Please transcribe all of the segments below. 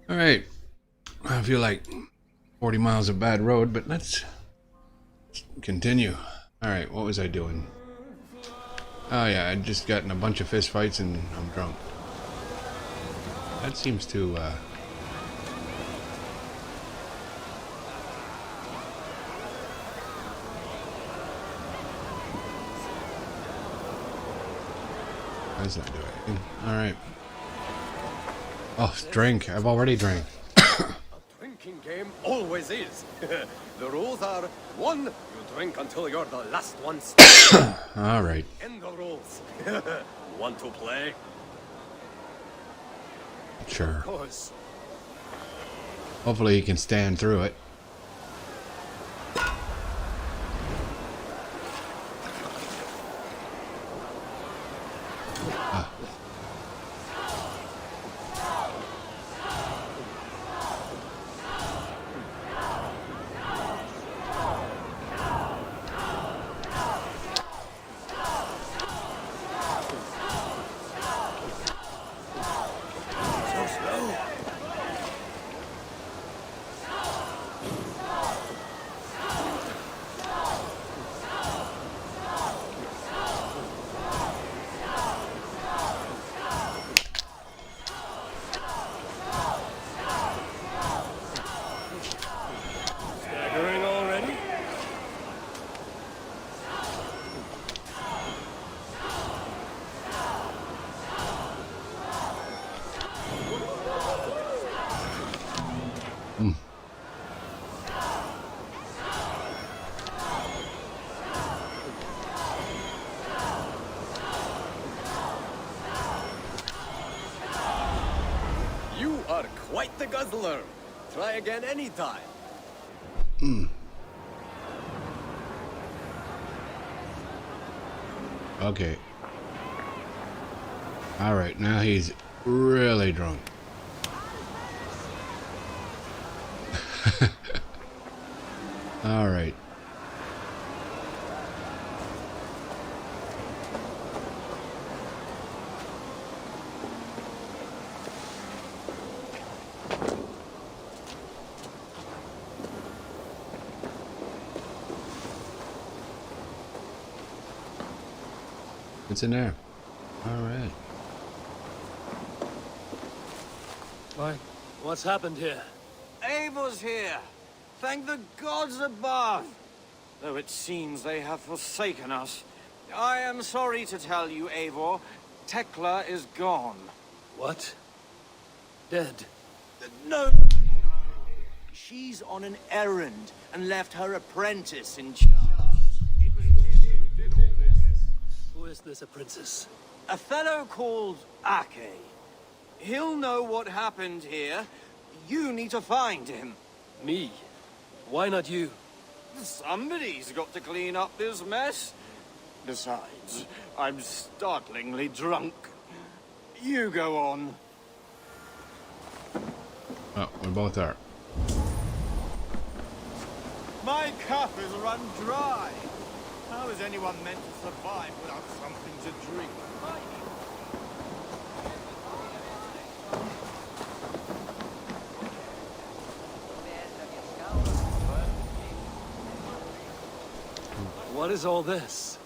All right. I feel like 40 miles of bad road, but let's continue. All right, what was I doing? Oh yeah, I just got in a bunch of fist fights and I'm drunk. That seems to that's not do anything. All right. Oh, drink. I've already drank. A drinking game always is. The rules are: one, you drink until you're the last one standing. All right. End the rules. Want to play? Sure. Of course. Hopefully he can stand through it. So slow. Staggering already? You are quite the guzzler. Try again anytime. Okay. All right, now he's really drunk. All right. It's in there. All right. Why? What's happened here? Eivor's here. Thank the gods above. Though it seems they have forsaken us. I am sorry to tell you, Eivor, Tekla is gone. What? Dead. No. She's on an errand and left her apprentice in charge. It was him who did all this. Who is this apprentice? A fellow called Ake. He'll know what happened here. You need to find him. Me? Why not you? Somebody's got to clean up this mess. Besides, I'm startlingly drunk. You go on. Oh, we both are. My cup is run dry. How is anyone meant to survive without something to drink? What is all this?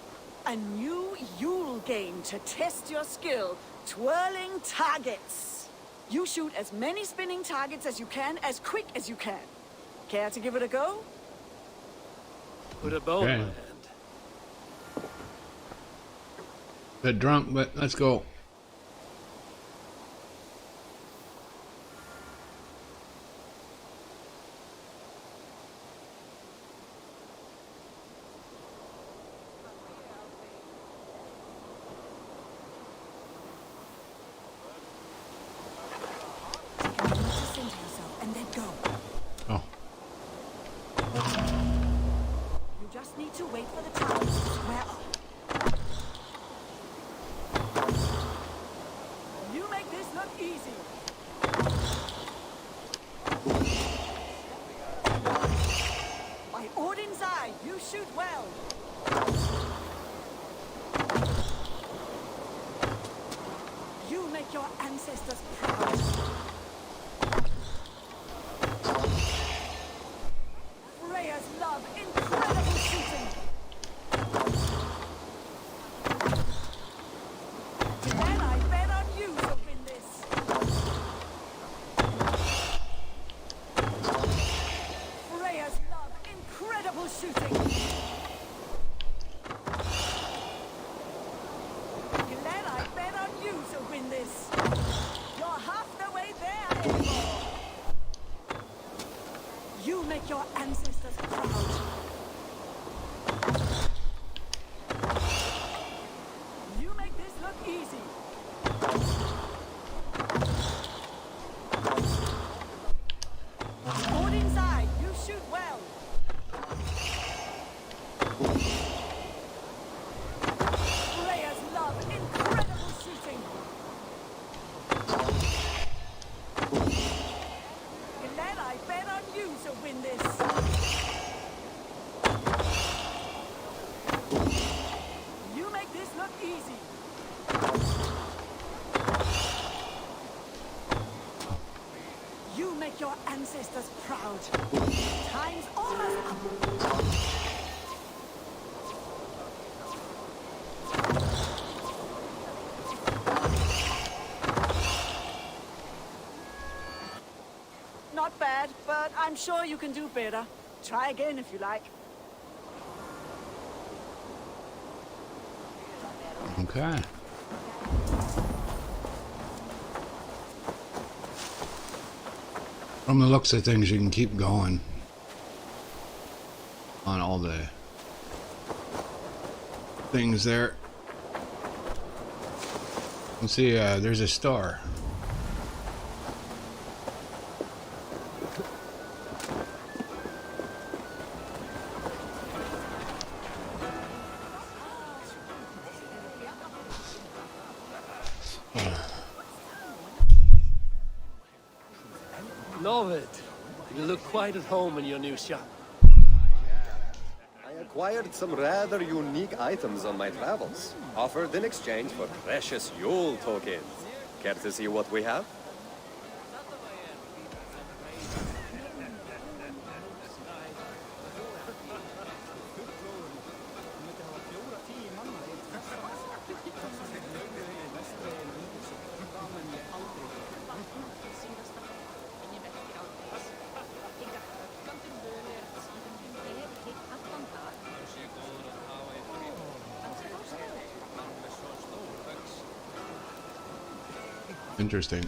A new Yule game to test your skill, twirling targets. You shoot as many spinning targets as you can, as quick as you can. Care to give it a go? Put a bow in Okay. my hand. Bit drunk, but let's go. Just center yourself and then go. Oh, You just need to wait for the targets to square up. You make this look easy. By Odin's eye, you shoot well. You make your ancestors proud. You make your ancestors proud. You make this look easy. Hold inside. You shoot well. Players love incredible shooting. Glad I bet on you to win this. You make this look easy. You make your ancestors proud. Time's almost up. Not bad, but I'm sure you can do better. Try again if you like. Okay. From the looks of things, you can keep going on all the things there. You see, there's a star. Novid, you look quite at home in your new shop. I acquired some rather unique items on my travels, offered in exchange for precious Yule tokens. Care to see what we have? Interesting.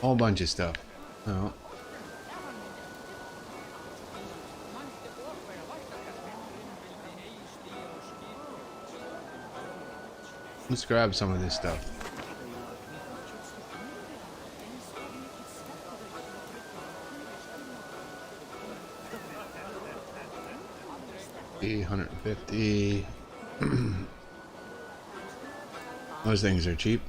Whole bunch of stuff. Oh. Let's grab some of this stuff. $150. Those things are cheap.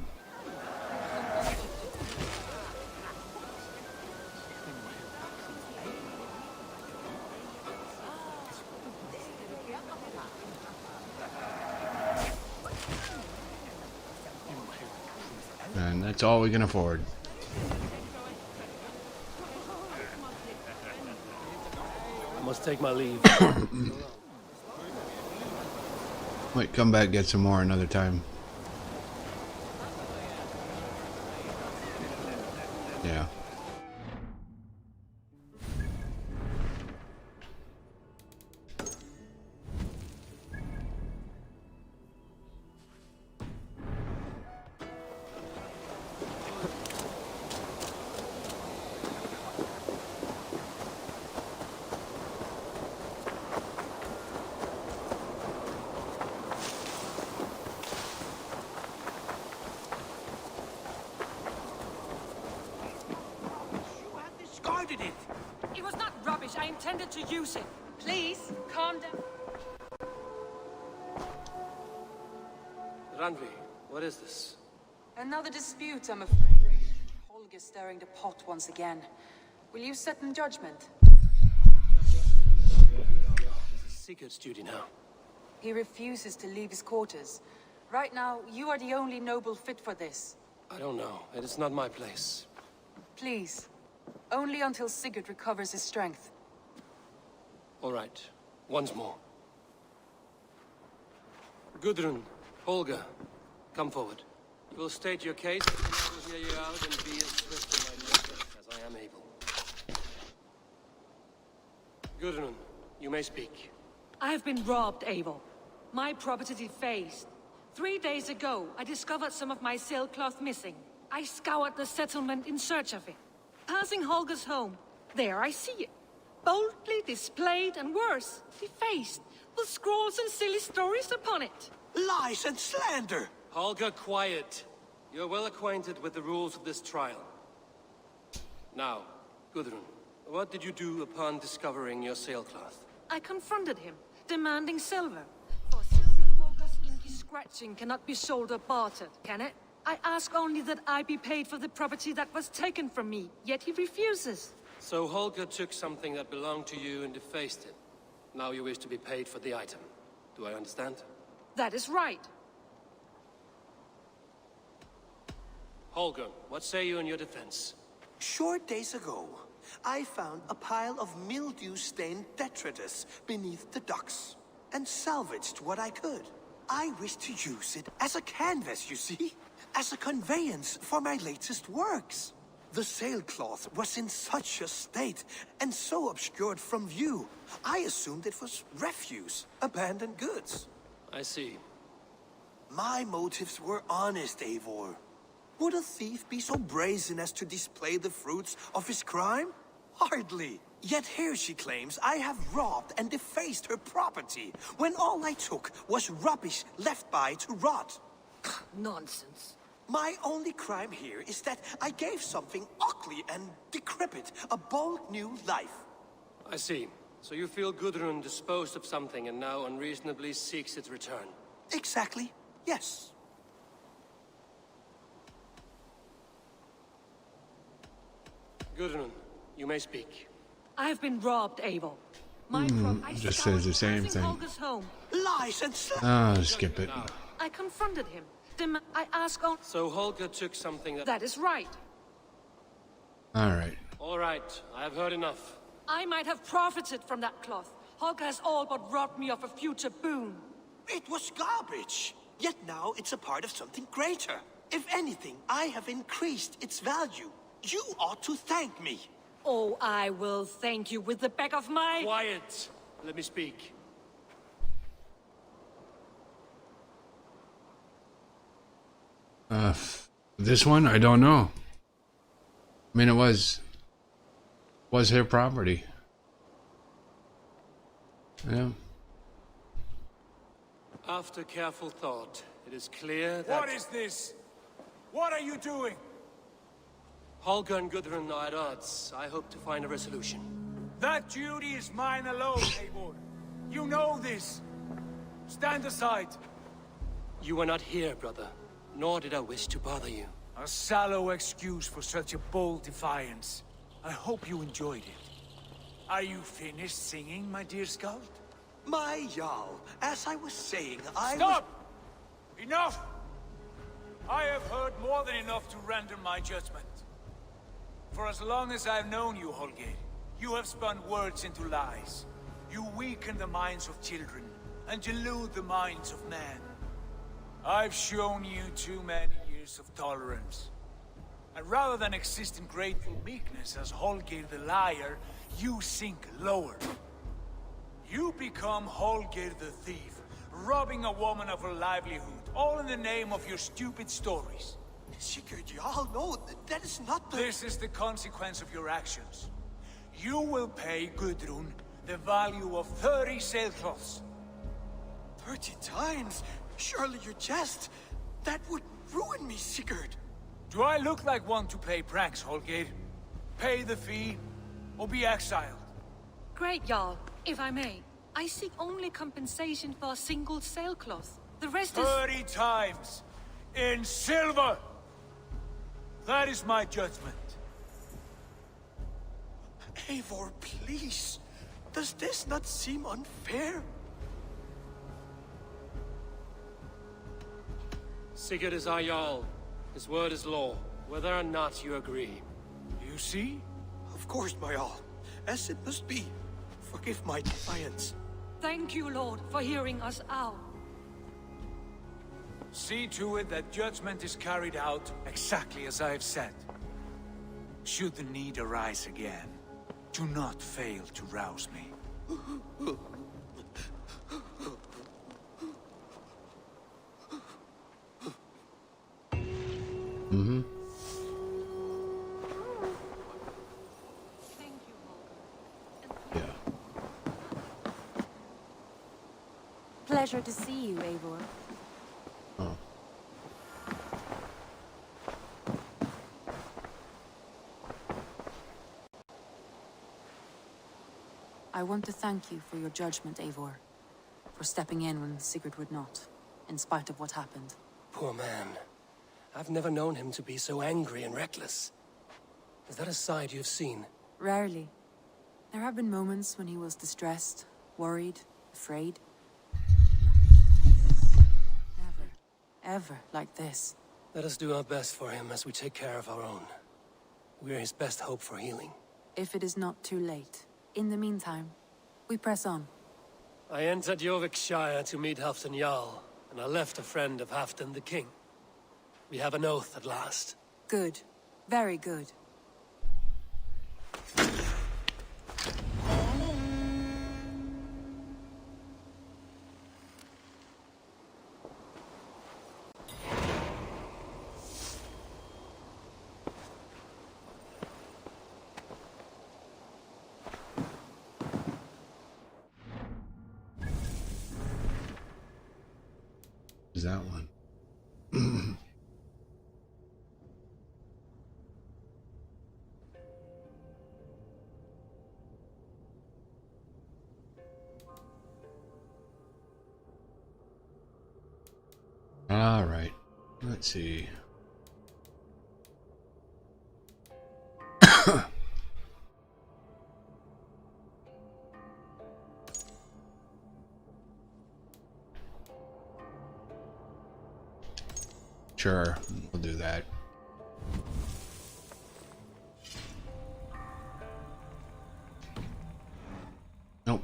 And that's all we can afford. I must take my leave. Might come back, get some more another time. Yeah. It was not rubbish. I intended to use it. Please, calm down. Randvi, what is this? Another dispute, I'm afraid. Holger stirring the pot once again. Will you sit in judgment? This is Sigurd's duty now. He refuses to leave his quarters. Right now, you are the only noble fit for this. I don't know. It is not my place. Please. Only until Sigurd recovers his strength. All right. Once more. Gudrun, Holger, come forward. You will state your case, and I will hear you out and be as swift in my justice as I am able. Gudrun, you may speak. I have been robbed, Abel. My property defaced. 3 days ago, I discovered some of my sailcloth missing. I scoured the settlement in search of it. Passing Holger's home, there I see it. Boldly displayed and worse, defaced, with scrawls and silly stories upon it. Lies and slander! Holger, quiet. You're well acquainted with the rules of this trial. Now, Gudrun, what did you do upon discovering your sailcloth? I confronted him, demanding silver. For silver, Holger's inky scratching cannot be sold or bartered, can it? I ask only that I be paid for the property that was taken from me, yet he refuses. So Holger took something that belonged to you and defaced it. Now you wish to be paid for the item. Do I understand? That is right. Holger, what say you in your defense? Short days ago, I found a pile of mildew-stained detritus beneath the docks, and salvaged what I could. I wish to use it as a canvas, you see? As a conveyance for my latest works. The sailcloth was in such a state, and so obscured from view, I assumed it was refuse, abandoned goods. I see. My motives were honest, Eivor. Would a thief be so brazen as to display the fruits of his crime? Hardly. Yet here she claims I have robbed and defaced her property, when all I took was rubbish left by to rot. Nonsense. My only crime here is that I gave something ugly and decrepit a bold new life. I see. So you feel Gudrun disposed of something and now unreasonably seeks its return? Exactly, yes. Gudrun, you may speak. I have been robbed, Eivor. I just scoured says the same passing thing. Holger's home. Lies and Ah, skip it. I confronted him. I ask only... So Holger took something that... That is right. Alright. All right, I have heard enough. I might have profited from that cloth. Holger has all but robbed me of a future boon. It was garbage. Yet now it's a part of something greater. If anything, I have increased its value. You ought to thank me. Oh, I will thank you with the back of my... Quiet! Let me speak. This one, I don't know. I mean, it was her property. Yeah. After careful thought, it is clear that... What is this? What are you doing? Holger and Gudrun are at odds. I hope to find a resolution. That duty is mine alone, Eivor. You know this. Stand aside. You were not here, brother. Nor did I wish to bother you. A sallow excuse for such a bold defiance. I hope you enjoyed it. Are you finished singing, my dear Skald? My Jarl, as I was saying, Stop! Enough! I have heard more than enough to render my judgment. For as long as I've known you, Holger, you have spun words into lies. You weaken the minds of children, and delude the minds of men. I've shown you too many years of tolerance. And rather than exist in grateful meekness as Holger the liar, you sink lower. You become Holger the thief, robbing a woman of her livelihood, all in the name of your stupid stories. Sigurd, Jarl, no, that is not the... This is the consequence of your actions. You will pay Gudrun the value of 30 sailcloths. 30 times? Surely you jest. That would ruin me, Sigurd. Do I look like one to play pranks, Holger? Pay the fee, or be exiled. Great, Jarl. If I may, I seek only compensation for a single sailcloth. The rest is... 30 times! In silver! That is my judgment. Eivor, please. Does this not seem unfair? Sigurd is our Jarl. His word is law, whether or not you agree. You see? Of course, my Jarl. As it must be. Forgive my defiance. Thank you, Lord, for hearing us out. See to it that judgment is carried out exactly as I have said. Should the need arise again, do not fail to rouse me. Mm-hmm. Thank you, Holger. Yeah. Pleasure to see you, Eivor. Oh. I want to thank you for your judgment, Eivor. For stepping in when Sigurd would not, in spite of what happened. Poor man. I've never known him to be so angry and reckless. Is that a side you've seen? Rarely. There have been moments when he was distressed, worried, afraid. Never, ever like this. Let us do our best for him as we take care of our own. We're his best hope for healing. If it is not too late. In the meantime, we press on. I entered Jorvikshire to meet Halfdan Jarl, and I left a friend of Halfdan the King. We have an oath at last. Good. Very good. Is that one? All right. Let's see. Sure, we'll do that. Nope.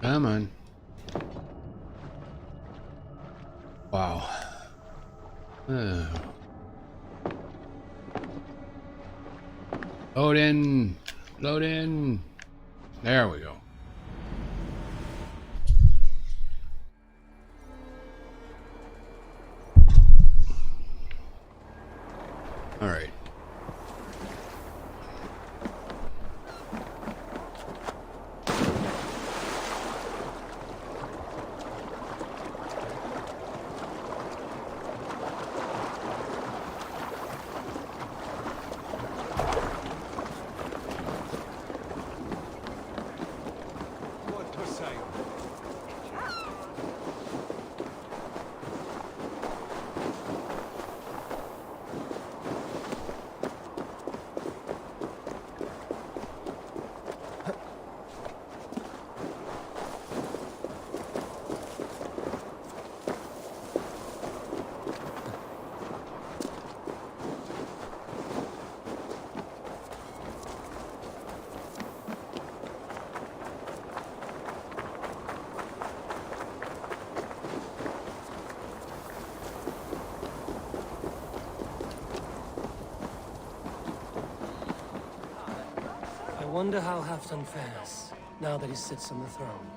Come on. Wow. Load in. Load in. There we go. All right. I wonder how Halfdan fares, now that he sits on the throne.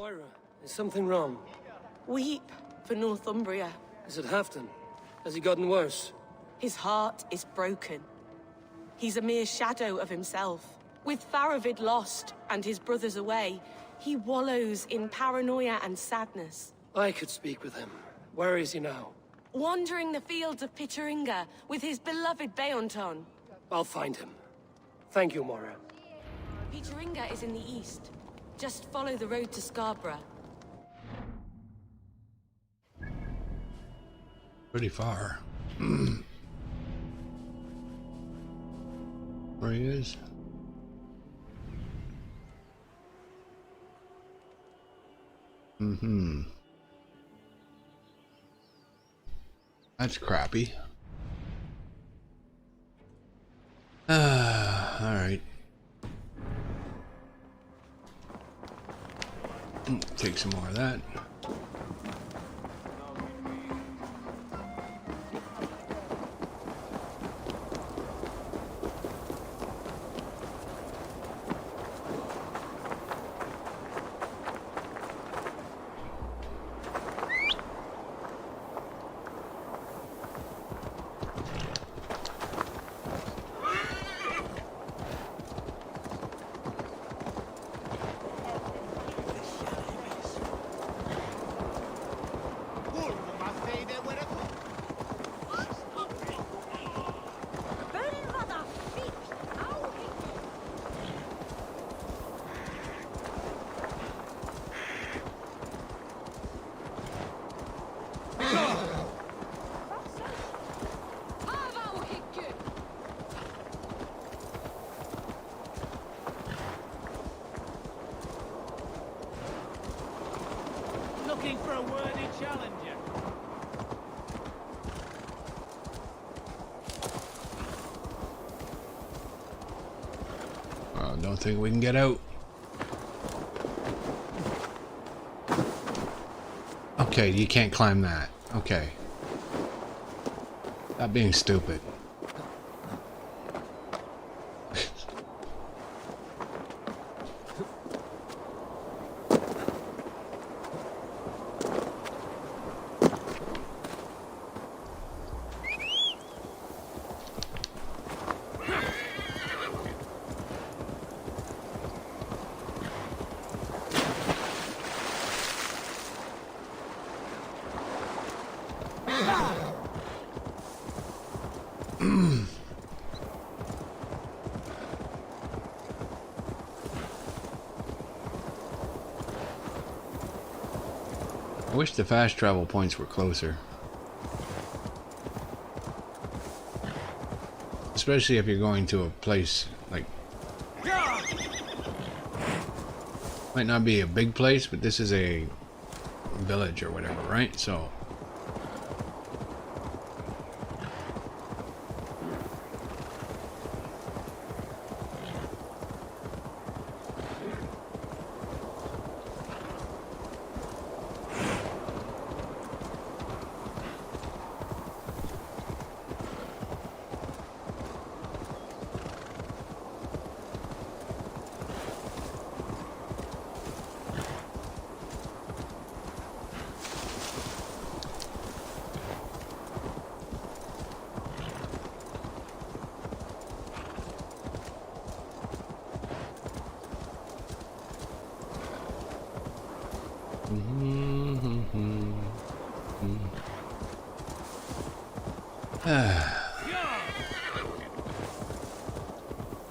Moira, is something wrong? Weep for Northumbria. Is it Halfton? Has he gotten worse? His heart is broken. He's a mere shadow of himself. With Faravid lost and his brothers away, he wallows in paranoia and sadness. I could speak with him. Where is he now? Wandering the fields of Pitteringa with his beloved Beonton. I'll find him. Thank you, Moira. Pitteringa is in the east. Just follow the road to Scarborough. Pretty far. Where he is? That's crappy. Alright. Take some more of that. Looking for a worthy challenger. Don't think we can get out. Okay, you can't climb that. Okay. Stop being stupid. I wish the fast travel points were closer. Especially if you're going to a place like... Might not be a big place, but this is a village or whatever, right? So...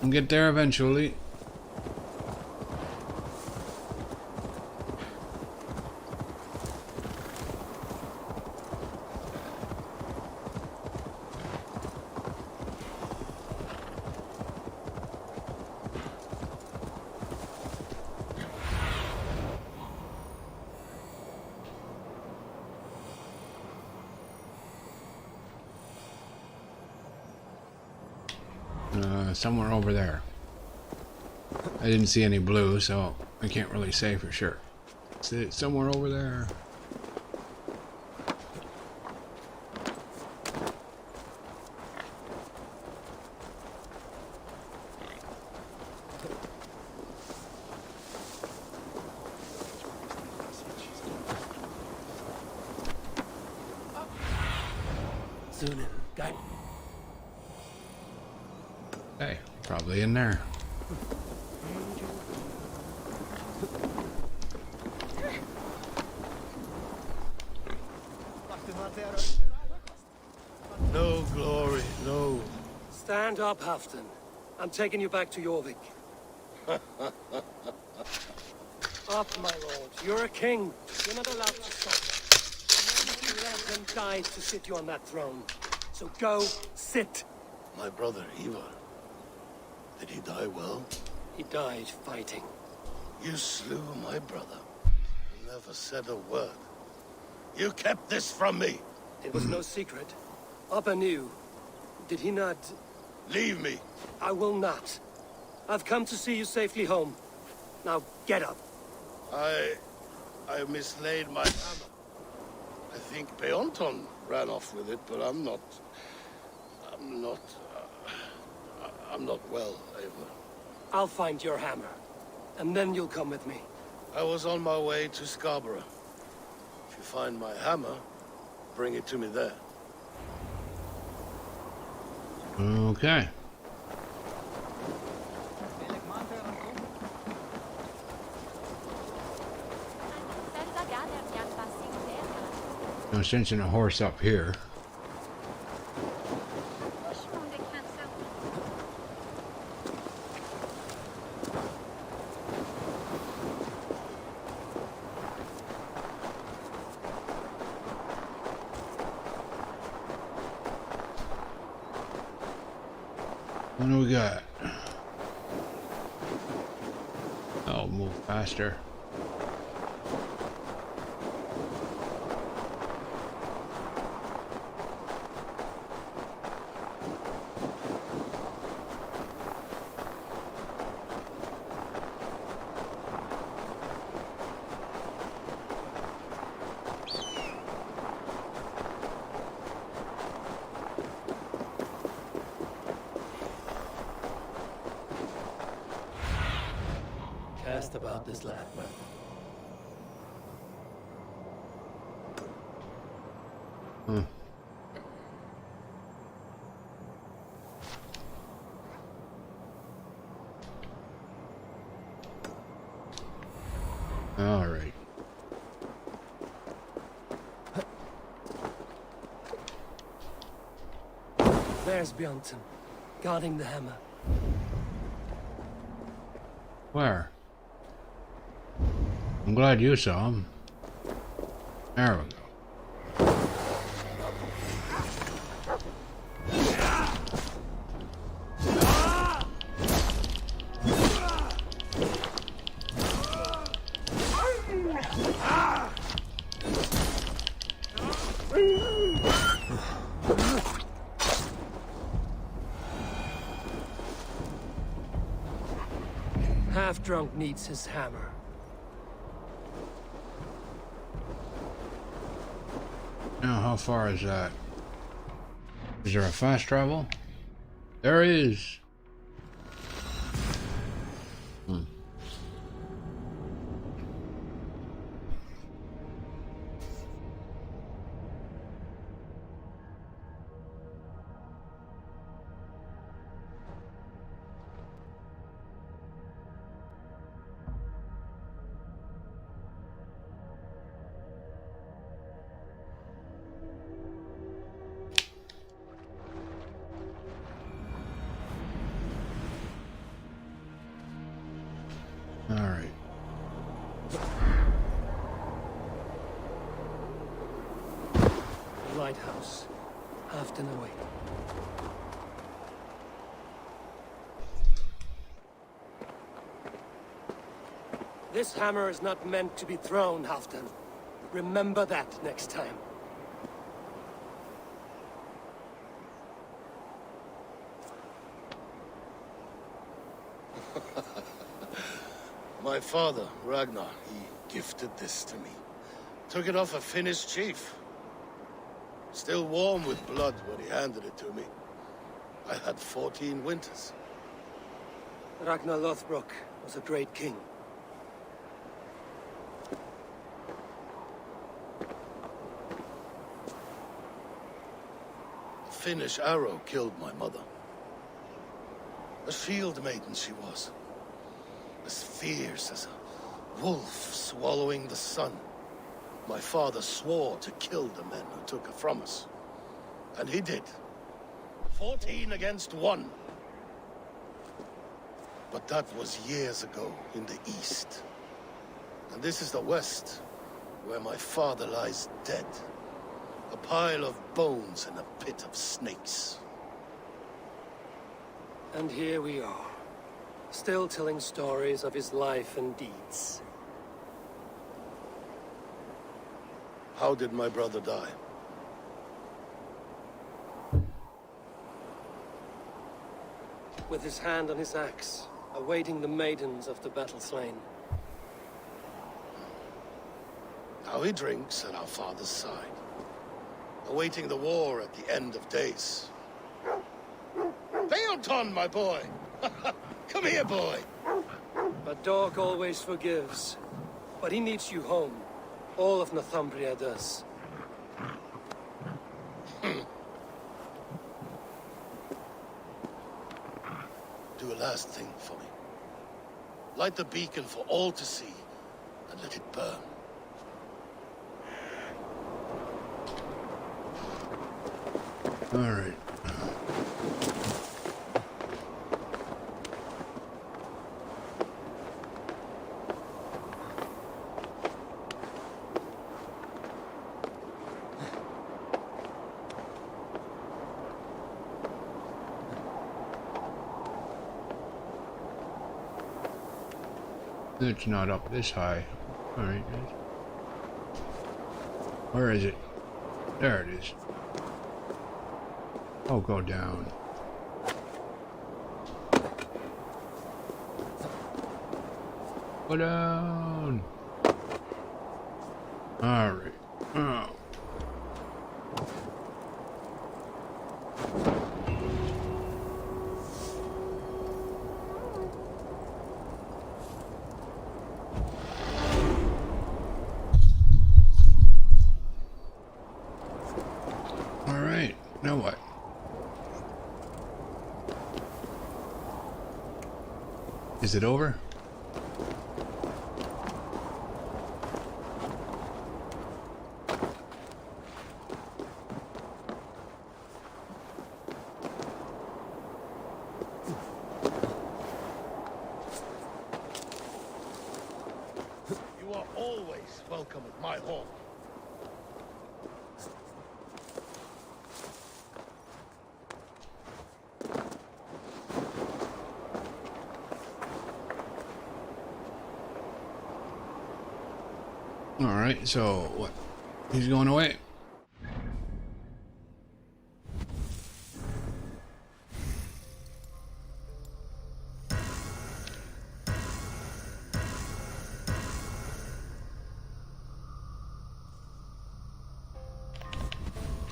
We'll get there eventually. Somewhere over there. I didn't see any blue, so I can't really say for sure. It's somewhere over there. Dunin, guide. Hey, probably in there. No glory, no. Stand up, Halfdan. I'm taking you back to Jorvik. Up, my lord. You're a king. You're not allowed to stop. You let them die to sit you on that throne. So go, sit. My brother, Ivar. Did he die well? He died fighting. You slew my brother. You never said a word. You kept this from me. It was no secret. Appa knew. Did he not? Leave me. I will not. I've come to see you safely home. Now get up. I mislaid my hammer. I think Beonton ran off with it, but I'm not well, Eivor. I'll find your hammer. And then you'll come with me. I was on my way to Scarborough. If you find my hammer, bring it to me there. Okay. No sense in a horse up here. What do we got? Oh, move faster. Cast about this land. All right. There's Bjornson, guarding the hammer. Where? I'm glad you saw him. There we go. Half-drunk needs his hammer. Now, how far is that? Is there a fast travel? There is. All right. Lighthouse. Halfdan away. This hammer is not meant to be thrown, Halfdan. Remember that next time. My father, Ragnar, he gifted this to me. Took it off a Finnish chief. Still warm with blood when he handed it to me. I had 14 winters. Ragnar Lothbrok was a great king. Finnish arrow killed my mother. A shield maiden she was. As fierce as a wolf swallowing the sun. My father swore to kill the men who took her from us. And he did. 14 against 1. But that was years ago in the east. And this is the west, where my father lies dead. A pile of bones in a pit of snakes. And here we are, still telling stories of his life and deeds. How did my brother die? With his hand on his axe, awaiting the maidens of the battle slain. Now he drinks at our father's side, awaiting the war at the end of days. Theoton, my boy! Come here, boy! A dog always forgives, but he needs you home. All of Northumbria does. Do a last thing for me. Light the beacon for all to see, and let it burn. All right. It's not up this high. All right, guys. Where is it? There it is. Oh, go down. Go down. All right. Oh. All right. Now what? Is it over? You are always welcome at my home. All right. So what? He's going away.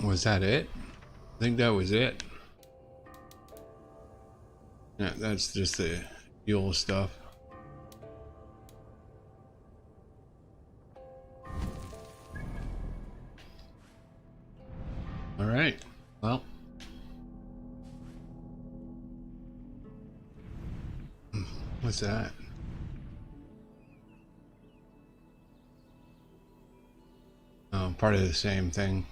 Was that it? I think that was it. Yeah, that's just the fuel stuff. All right. Well. What's that? Oh, part of the same thing.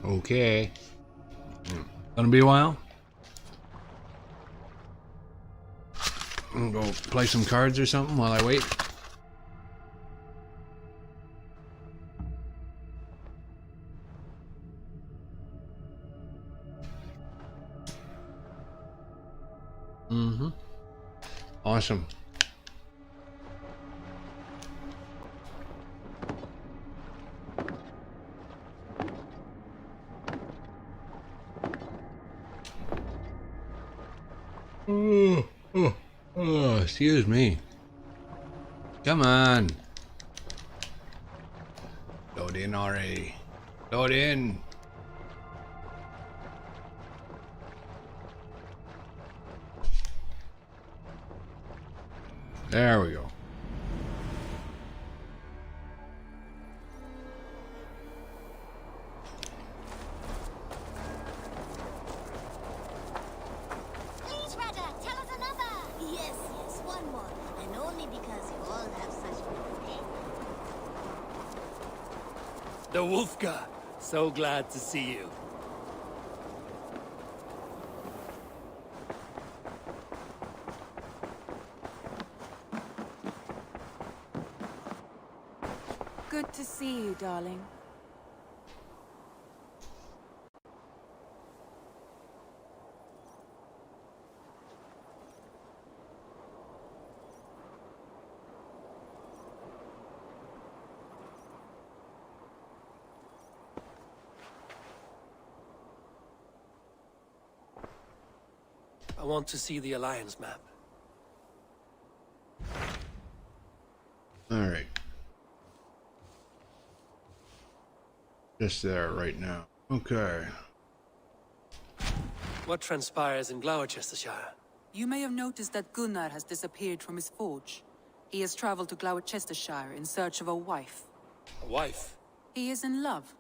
Okay. Gonna be a while. I'm gonna go play some cards or something while I wait. Mm-hmm. Awesome. Oh, excuse me. Come on. Load in already. Load in. There we go. Please, Rudder, tell us another. Yes, yes, one more. And only because you all have such good taste. The Wolfka. So glad to see you. Good to see you, darling. I want to see the Alliance map. All right. Just there right now. Okay. What transpires in Gloucestershire? You may have noticed that Gunnar has disappeared from his forge. He has traveled to Gloucestershire in search of a wife. A wife? He is in love.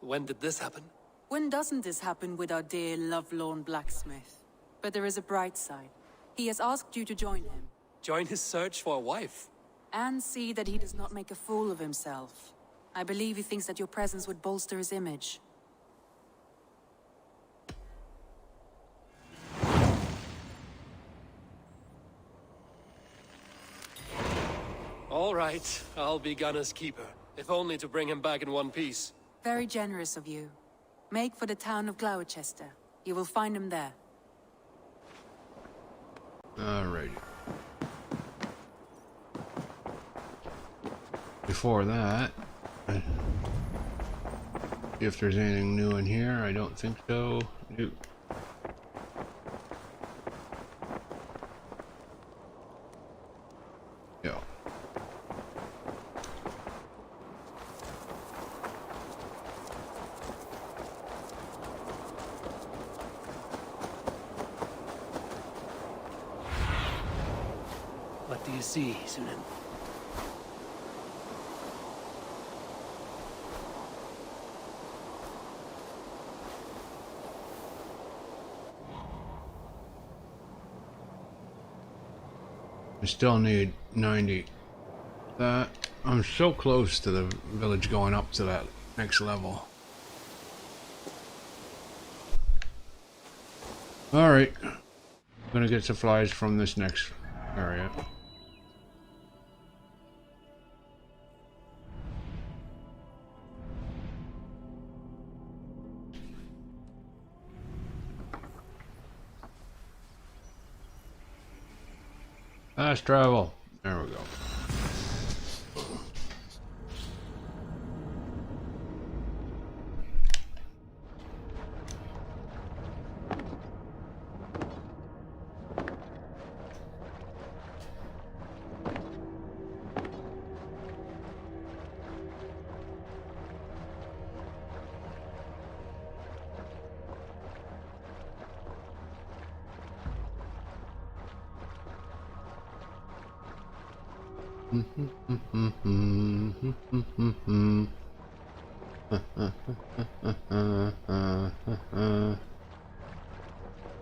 When did this happen? When doesn't this happen with our dear lovelorn blacksmith? But there is a bright side. He has asked you to join him. Join his search for a wife? And see that he does not make a fool of himself. I believe he thinks that your presence would bolster his image. All right, I'll be Gunner's keeper, if only to bring him back in one piece. Very generous of you. Make for the town of Gloucester. You will find him there. All right. Before that, if there's anything new in here, I don't think so. Nope. Yeah. What do you see, Sunan? I still need 90. That I'm so close to the village going up to that next level. All right, I'm gonna get supplies from this next area. Fast travel. There we go.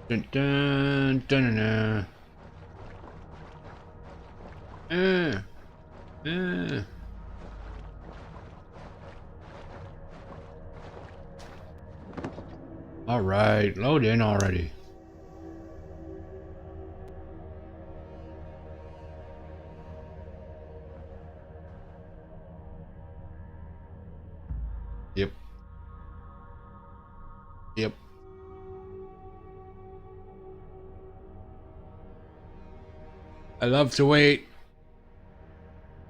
Dun, dun, dun, dun, dun. All right, load in already. Yep. Yep. I love to wait.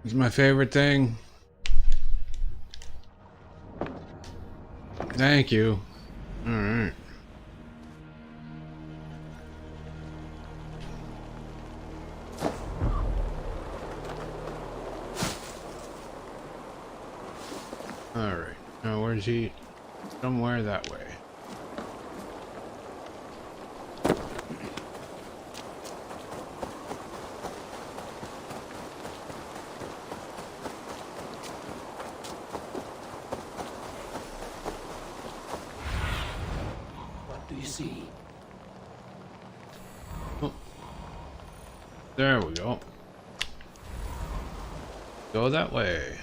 It's my favorite thing. Thank you. Alright. Alright. Now where's he? Somewhere that way. What do you see? Oh. There we go. Go that way.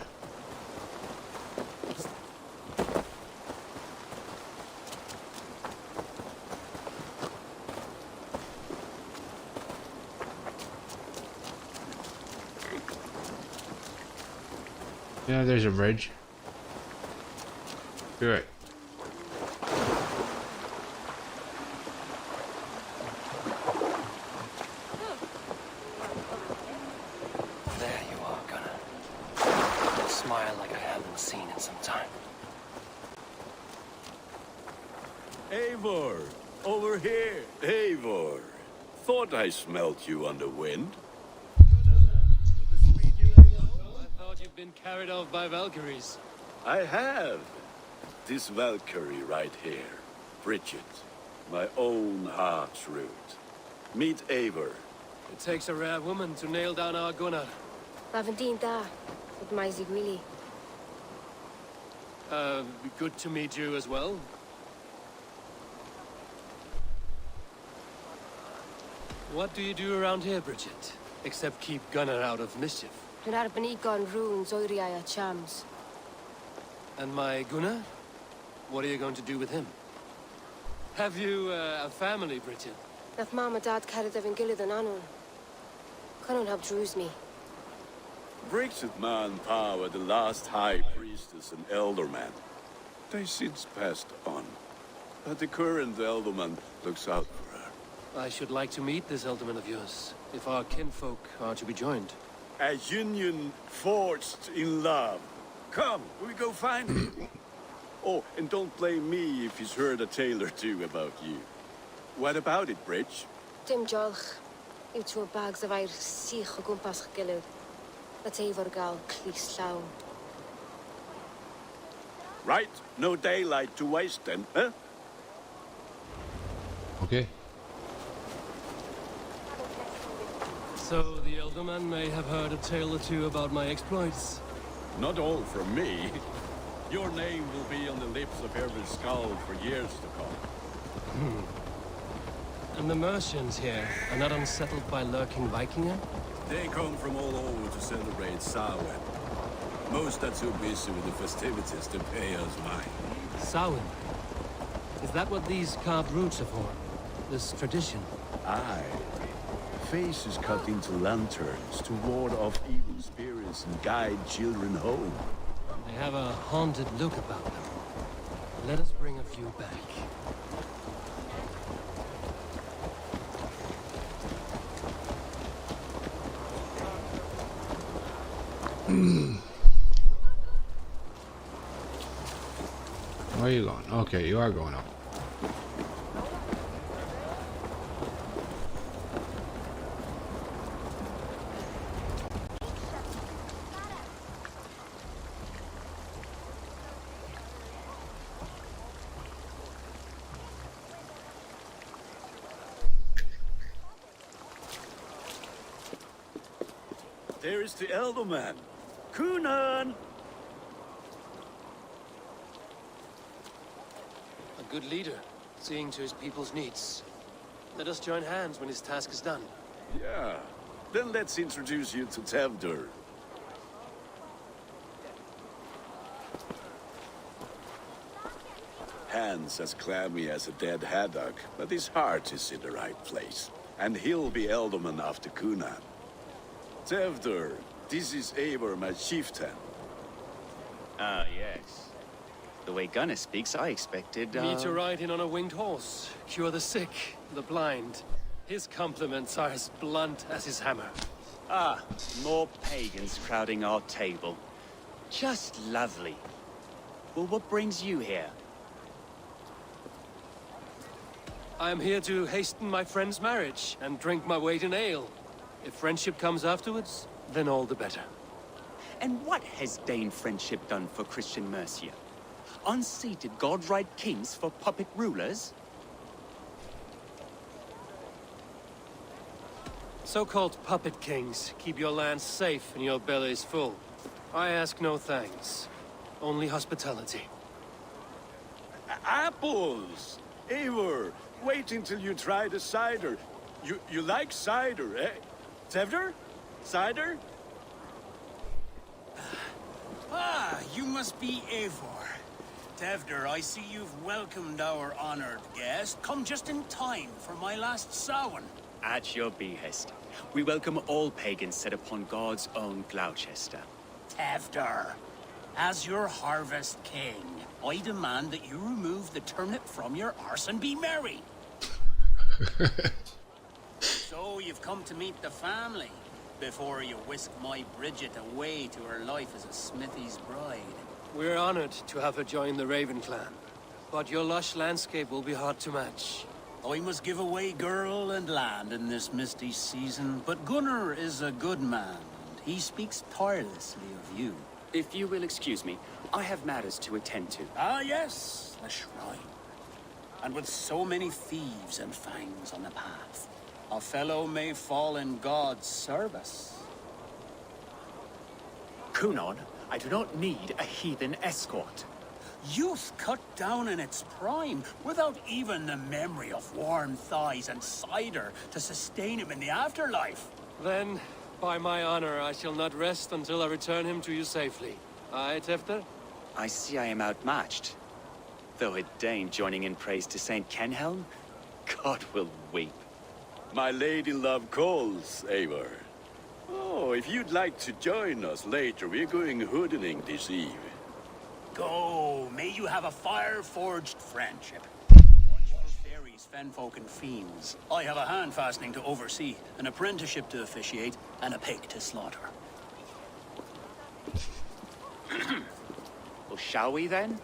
Yeah, there's a bridge. Good. There you are, Gunnar. You smile like I haven't seen in some time. Eivor, over here. Eivor. Thought I smelt you on the wind. I thought you'd been carried off by Valkyries. I have. This Valkyrie right here. Bridget. My own heart's root. Meet Eivor. It takes a rare woman to nail down our Gunnar. Lavendine da, with my Zigwili. Good to meet you as well. What do you do around here, Bridget? Except keep Gunnar out of mischief. Dwi'n arbenigon runes oeriau a chams. And my Gunnar? What are you going to do with him? Have you a family, Bridget? Nath mam a dad carid efo'n gilydd yn anwn. Can nhw'n help drws me. Bridget man power the last high priestess and elderman. They since passed on. But the current elderman looks out for her. I should like to meet this elderman of yours, if our kinfolk are to be joined. A union forged in love. Come, we go find him. Oh, and don't blame me if he's heard a tale or two about you. What about it, Bridge? Dim jolch. Yw trwy bags of air sych o gwmpas ch gilydd. Let Eivor gael clis llawn. Right, no daylight to waste then, huh? Okay. So the elderman may have heard a tale or two about my exploits. Not all from me. Your name will be on the lips of every skull for years to come. And the Mercians here are not unsettled by lurking Vikinger? They come from all over to celebrate Samhain. Most are too busy with the festivities to pay us mind. Samhain? Is that what these carved roots are for? This tradition? Aye. Faces cut into lanterns to ward off evil spirits and guide children home. They have a haunted look about them. Let us bring a few back. Where are you going? Okay, you are going up. There is the Elderman. Kunan! A good leader, seeing to his people's needs. Let us join hands when his task is done. Yeah. Then let's introduce you to Tevdur. Hands as clammy as a dead haddock, but his heart is in the right place. And he'll be Elderman after Kunan. Tevdur, this is Eivor, my chieftain. Ah, yes. The way Gunnar speaks, I expected, Me to ride in on a winged horse, cure the sick, the blind. His compliments are as blunt as his hammer. Ah, more pagans crowding our table. Just lovely. Well, what brings you here? I am here to hasten my friend's marriage and drink my weight in ale. If friendship comes afterwards, then all the better. And what has Dane friendship done for Christian Mercia? Unseated godright kings for puppet rulers? So-called puppet kings keep your lands safe and your bellies full. I ask no thanks, only hospitality. Apples! Eivor, wait until you try the cider. You like cider, eh? Tevder? Cider? Ah, you must be Eivor. Tevder, I see you've welcomed our honored guest. Come just in time for my last Samhain. At your behest. We welcome all pagans set upon God's own Gloucester. Tevder, as your harvest king, I demand that you remove the turnip from your arse and be merry. So you've come to meet the family before you whisk my Bridget away to her life as a smithy's bride. We're honored to have her join the Raven clan, but your lush landscape will be hard to match. I must give away girl and land in this misty season, but Gunnar is a good man, and he speaks tirelessly of you. If you will excuse me, I have matters to attend to. Ah, yes, the shrine. And with so many thieves and fangs on the path, a fellow may fall in God's service. Kunon, I do not need a heathen escort. Youth cut down in its prime, without even the memory of warm thighs and cider to sustain him in the afterlife. Then, by my honor, I shall not rest until I return him to you safely. Aye, Tefter? I see I am outmatched. Though a Dane joining in praise to Saint Kenhelm, God will weep. My lady love calls, Eivor. Oh, if you'd like to join us later, we're going hoodening this eve. Go, may you have a fire-forged friendship. Watch for fairies, fenfolk, and fiends. I have a hand fastening to oversee, an apprenticeship to officiate, and a pig to slaughter. Well, shall we then?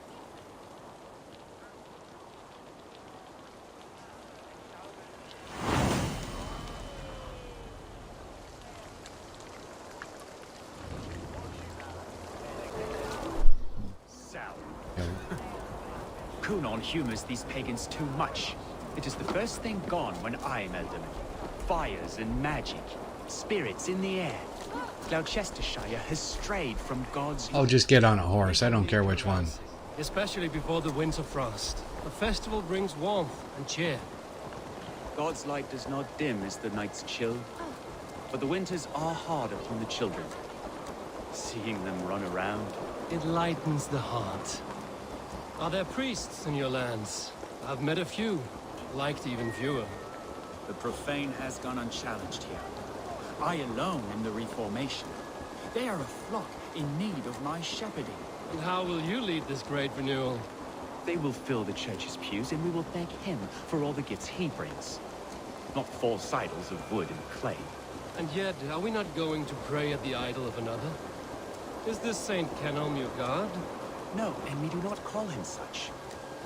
Kunon humors these pagans too much. It is the first thing gone when I am Elderman. Fires and magic, spirits in the air. Gloucestershire has strayed from God's... I'll just get on a horse. I don't care which one. Especially before the winter frost. A festival brings warmth and cheer. God's light does not dim as the nights chill, but the winters are hard upon the children. Seeing them run around... It lightens the heart. Are there priests in your lands? I've met a few, liked even fewer. The profane has gone unchallenged here. I alone am the Reformation. They are a flock in need of my shepherding. And how will you lead this great renewal? They will fill the church's pews, and we will thank him for all the gifts he brings. Not false idols of wood and clay. And yet, are we not going to pray at the idol of another? Is this Saint Kenhelm your god? No, and we do not call him such.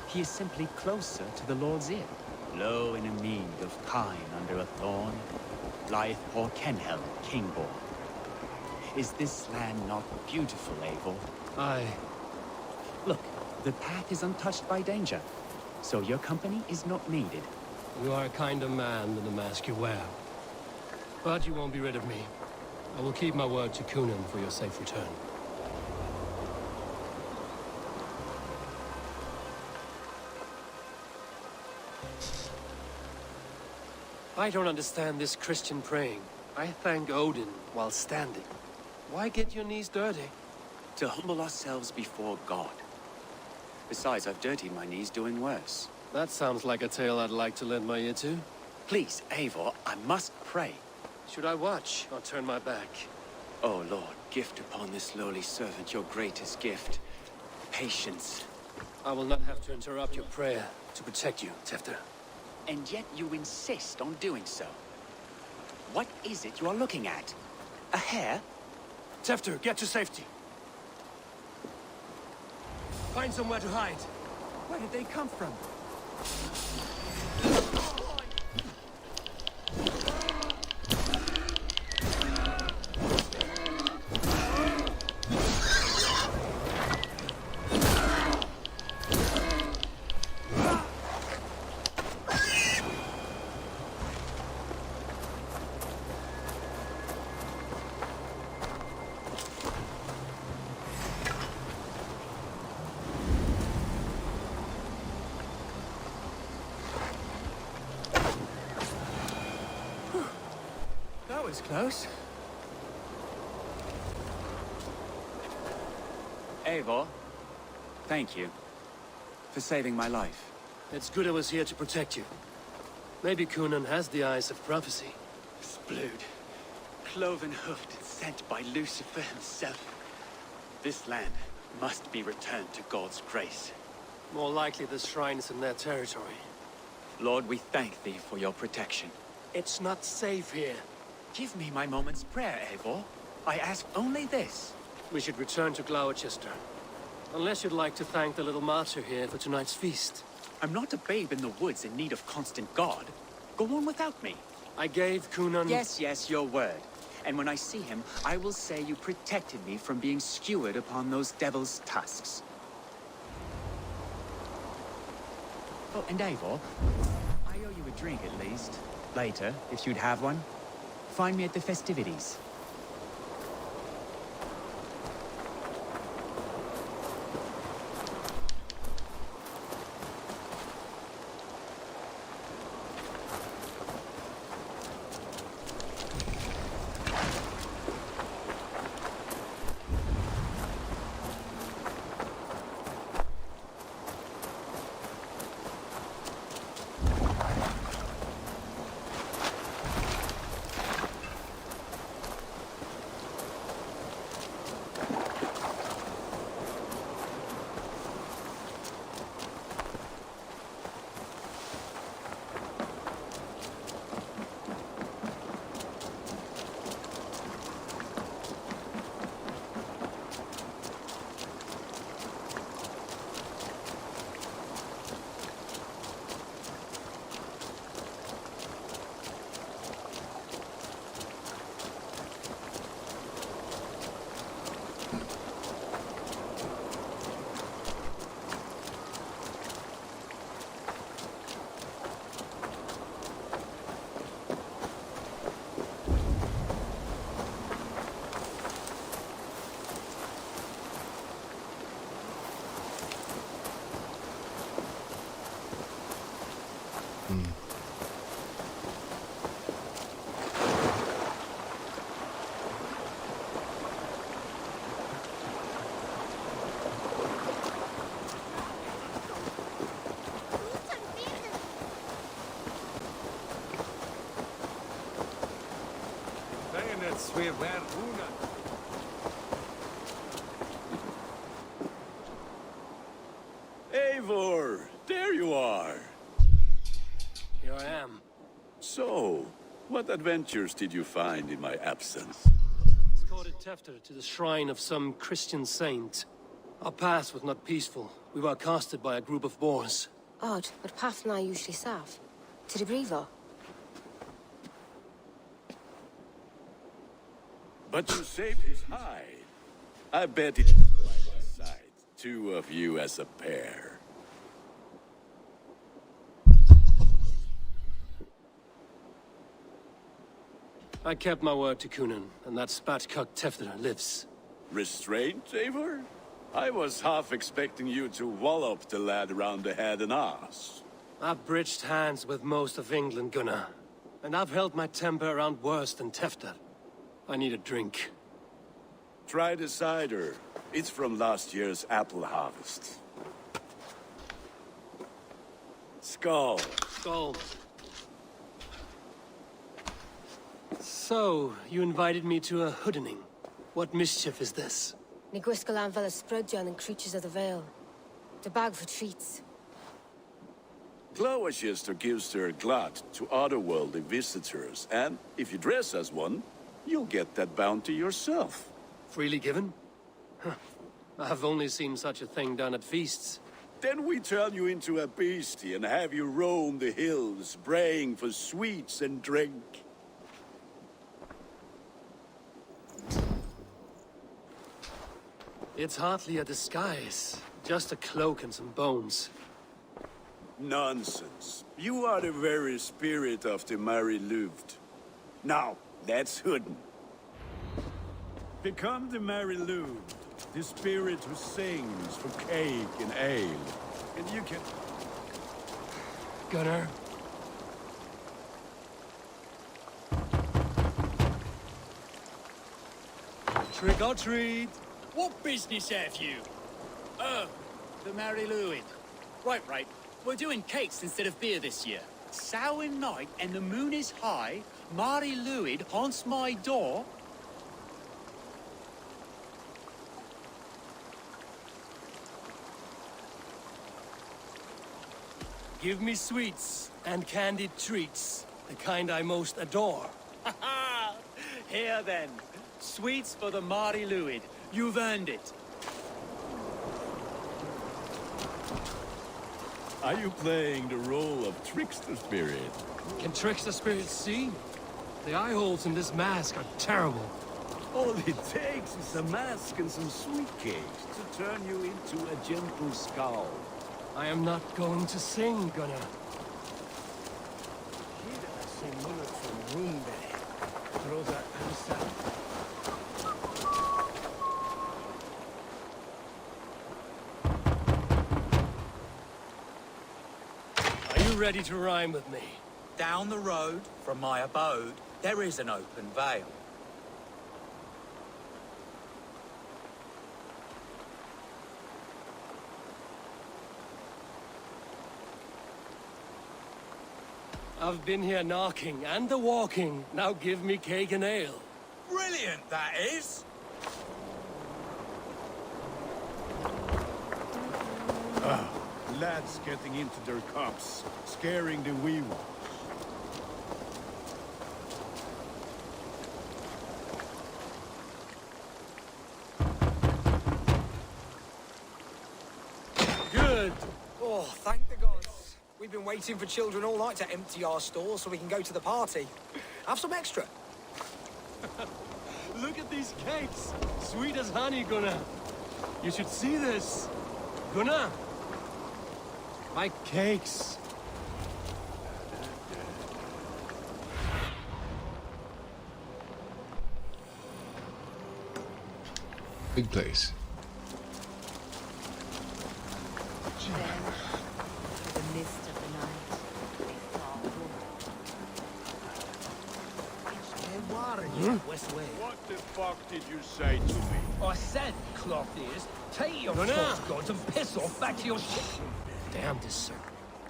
He is simply closer to the Lord's ear. Low in a mead of kine under a thorn, lieth poor Kenhelm, king-born. Is this land not beautiful, Eivor? Aye. Look, the path is untouched by danger, so your company is not needed. You are a kinder man than the mask you wear. But you won't be rid of me. I will keep my word to Kunon for your safe return. I don't understand this Christian praying. I thank Odin while standing. Why get your knees dirty? To humble ourselves before God. Besides, I've dirtied my knees doing worse. That sounds like a tale I'd like to lend my ear to. Please, Eivor, I must pray. Should I watch or turn my back? Oh, Lord, gift upon this lowly servant your greatest gift. Patience. I will not have to interrupt your prayer to protect you, Tefter. And yet you insist on doing so. What is it you are looking at? A hare? Tefter, get to safety. Find somewhere to hide. Where did they come from? That was close. Eivor, thank you for saving my life. It's good I was here to protect you. Maybe Kunan has the eyes of prophecy. Splood, cloven-hoofed, sent by Lucifer himself. This land must be returned to God's grace. More likely the shrine is in their territory. Lord, we thank thee for your protection. It's not safe here. Give me my moment's prayer, Eivor. I ask only this. We should return to Gloucester. Unless you'd like to thank the little martyr here for tonight's feast. I'm not a babe in the woods in need of constant guard. Go on without me. I gave Kunan... Yes, your word. And when I see him, I will say you protected me from being skewered upon those devil's tusks. Oh, and Eivor, I owe you a drink at least. Later, if you'd have one. Find me at the festivities. Eivor, there you are. Here I am. So, what adventures did you find in my absence? Escorted Tefter to the shrine of some Christian saint. Our path was not peaceful. We were accosted by a group of boars. Odd, but path na usually safe. To the Brevo. But you saved his hide. I bet it's quite a sight. Two of you as a pair. I kept my word to Kunan, and that spatcock Tefter lives. Restraint, Eivor? I was half expecting you to wallop the lad around the head and ass. I've bridged hands with most of England, Gunnar. And I've held my temper around worse than Tefter. I need a drink. Try the cider. It's from last year's apple harvest. Skull. Skull. So, you invited me to a hoodening. What mischief is this? Ni gwisgalan fel ysbrydion and creatures of the Vale. The bag for treats. Gloucester gives their glut to otherworldly visitors, and if you dress as one, you'll get that bounty yourself. Freely given? Huh. I've only seen such a thing done at feasts. Then we turn you into a beastie and have you roam the hills, braying for sweets and drink. It's hardly a disguise. Just a cloak and some bones. Nonsense. You are the very spirit of the Mary Louved. Now, that's Hooden. Become the Mary Louved, the spirit who sings for cake and ale. And you can... Gunnar. Trick or treat. What business have you? Oh, the Mary Lwyd. Right. We're doing cakes instead of beer this year. Samhain night and the moon is high. Mary Lwyd haunts my door. Give me sweets and candied treats, the kind I most adore. Ha ha! Here then, sweets for the Mary Lwyd. You've earned it. Are you playing the role of trickster spirit? Can trickster spirits see? The eye holes in this mask are terrible. All it takes is a mask and some sweet cakes to turn you into a gentle skull. I am not going to sing, Gunnar. Are you ready to rhyme with me? Down the road from my abode, there is an open vale. I've been here knocking and the walking. Now give me cake and ale. Brilliant, that is! Lads getting into their cups, scaring the wee ones. Good. Oh, thank the gods. We've been waiting for children all night to empty our stores so we can go to the party. Have some extra. Look at these cakes. Sweet as honey, Gunnar. You should see this. Gunnar. My cakes. Big place. What the fuck did you say to me? I said, cloth ears, take your false gods and piss off back to your ship. Damn this, sir.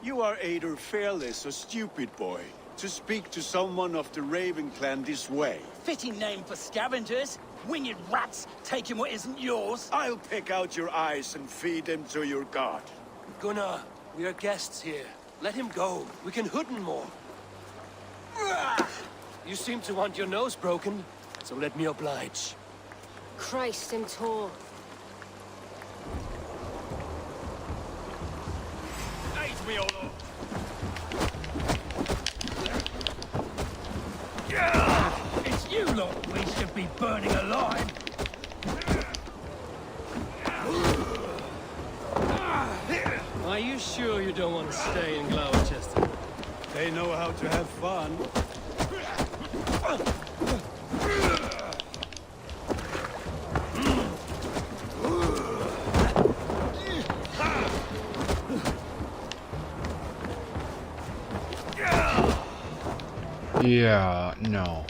You are either fearless or stupid, boy, to speak to someone of the Raven clan this way. Fitting name for scavengers. Winged rats taking what isn't yours. I'll pick out your eyes and feed them to your god. Gunnar, we are guests here. Let him go. We can Hooden more. You seem to want your nose broken, so let me oblige. Christ and Tor. Hate me all up. It's you lot we should be burning alive. Are you sure you don't want to stay in Gloucester? They know how to have fun. Yeah, no.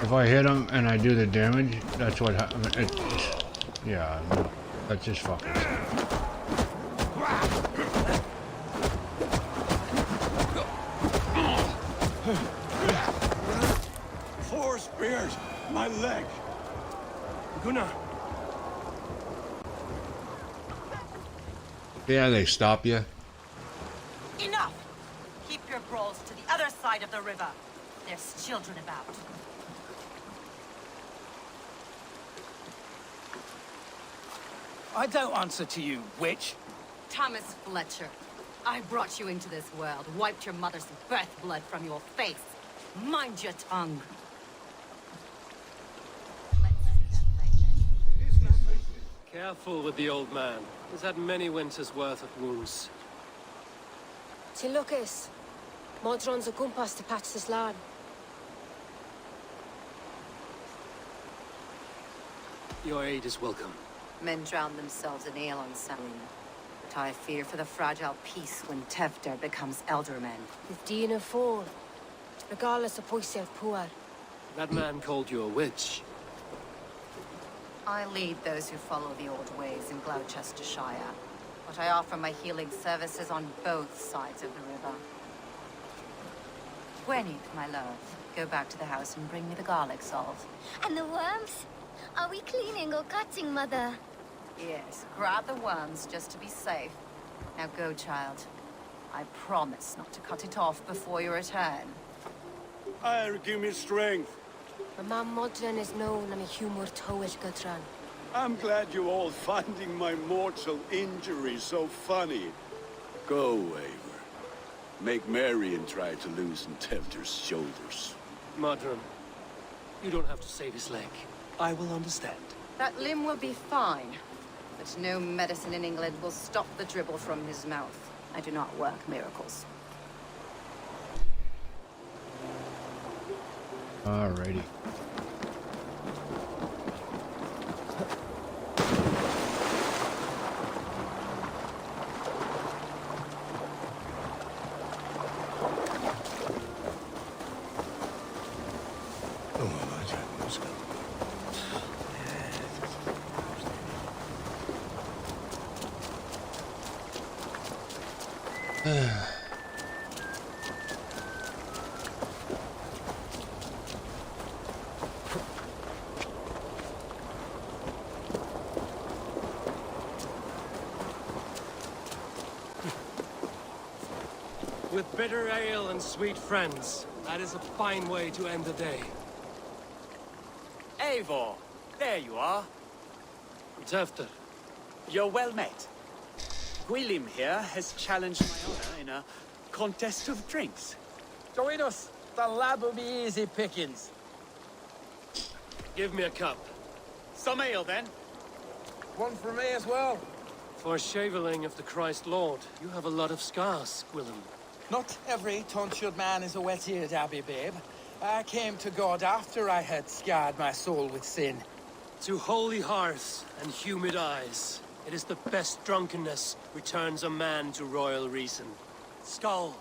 If I hit him and I do the damage, that's what happens. Yeah, no. That's just fucking. Four spears! My leg! Gunnar! Yeah, they stop you. Enough! Keep your brawls to the other side of the river. There's children about. I don't answer to you, witch. Thomas Fletcher, I brought you into this world, wiped your mother's birth blood from your face. Mind your tongue. Careful with the old man. He's had many winters' worth of wounds. Till Lucas, Modron's a gumpas to patch this land. Your aid is welcome. Men drown themselves in ale on Samhain. But I fear for the fragile peace when Tevder becomes eldermen. With Dina fall, regardless of poiser poor. That man called you a witch. I lead those who follow the old ways in Gloucestershire, but I offer my healing services on both sides of the river. Gweneth, my love, go back to the house and bring me the garlic salt. And the worms? Are we cleaning or cutting, Mother? Yes, grab the worms just to be safe. Now go, child. I promise not to cut it off before you return. Give me strength. My mam Modron is known am a humor towed Gudran. I'm glad you're all finding my mortal injury so funny. Go, Eivor. Make merry and try to loosen Tevder's shoulders. Modron, you don't have to save his leg. I will understand. That limb will be fine, but no medicine in England will stop the dribble from his mouth. I do not work miracles. Alrighty. With bitter ale and sweet friends, that is a fine way to end the day. Eivor, there you are. Tevder. You're well met. Gwilym here has challenged my honor in a contest of drinks. Join us. The lab will be easy pickings. Give me a cup. Some ale, then. One for me as well. For shaveling of the Christ Lord, you have a lot of scars, Gwilym. Not every tonsured man is a wet-eared Abbey, babe. I came to God after I had scarred my soul with sin. To holy hearths and humid eyes, it is the best drunkenness returns a man to royal reason. Skull.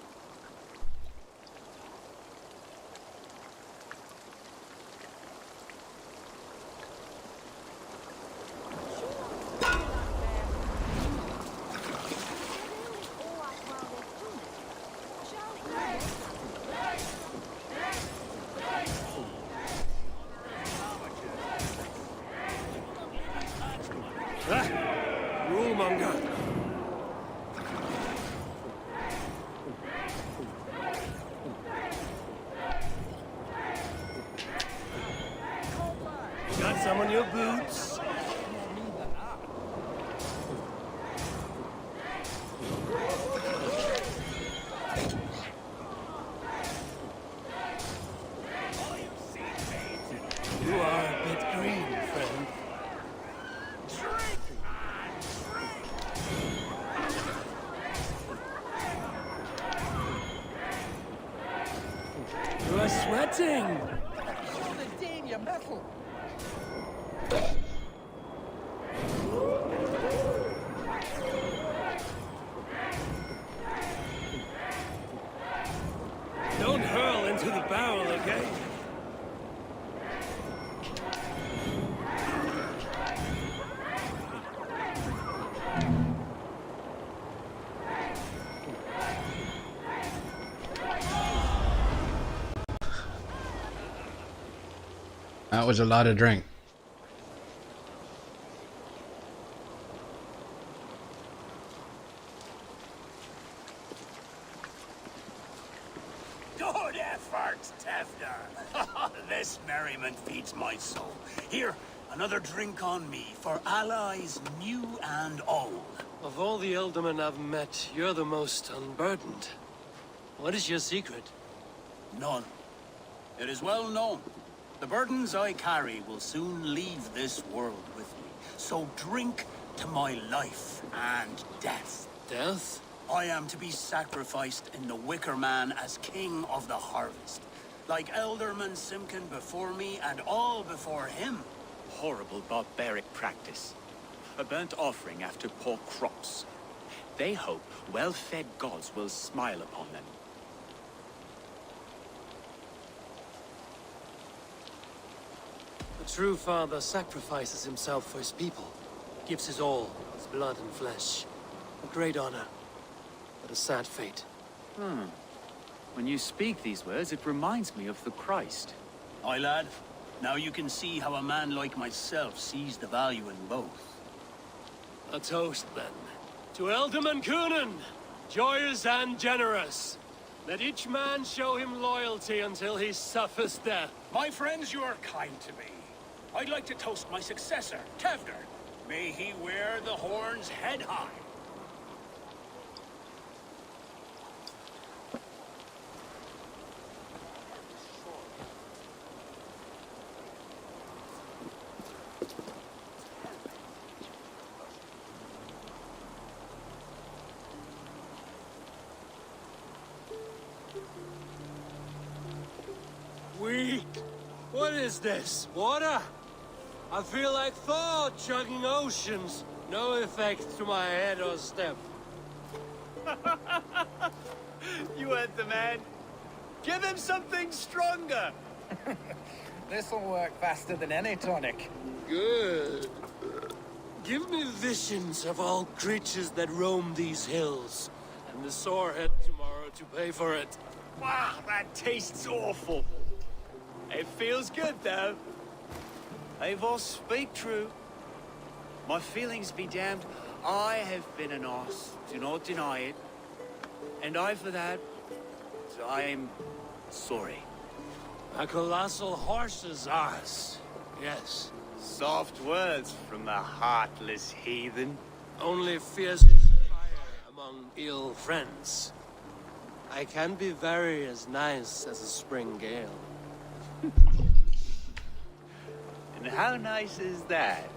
Rulemonger. Got some on your boots? You are a bit green, friend. You are sweating! Oh, the danger metal. Don't hurl into the barrel, okay? That was a lot of drink. Good F! fart, Tevder. This merriment feeds my soul. Here, another drink on me for allies new and old. Of all the Eldermen I've met, you're the most unburdened. What is your secret? None. It is well known. The burdens I carry will soon leave this world with me. So drink to my life and death. Death? I am to be sacrificed in the Wicker Man as king of the harvest. Like Elderman Simkin before me and all before him. Horrible barbaric practice. A burnt offering after poor crops. They hope well-fed gods will smile upon them. A true father sacrifices himself for his people. Gives his all, his blood and flesh. A great honor, but a sad fate. When you speak these words, it reminds me of the Christ. Aye, lad. Now you can see how a man like myself sees the value in both. A toast, then. To Elderman Coonan, joyous and generous. Let each man show him loyalty until he suffers death. My friends, you are kind to me. I'd like to toast my successor, Tevder. May he wear the horns head high. What is this? Water? I feel like Thor chugging oceans. No effect to my head or step. You heard the man. Give him something stronger. This'll work faster than any tonic. Good. Give me visions of all creatures that roam these hills, and the sorehead tomorrow to pay for it. Wow, that tastes awful. It feels good, though. Eivor, speak true. My feelings be damned. I have been an ass. Do not deny it. And I, for that, I am sorry. A colossal horse's ass. Yes. Soft words from the heartless heathen. Only fierce fire among ill friends. I can be very as nice as a spring gale. And how nice is that?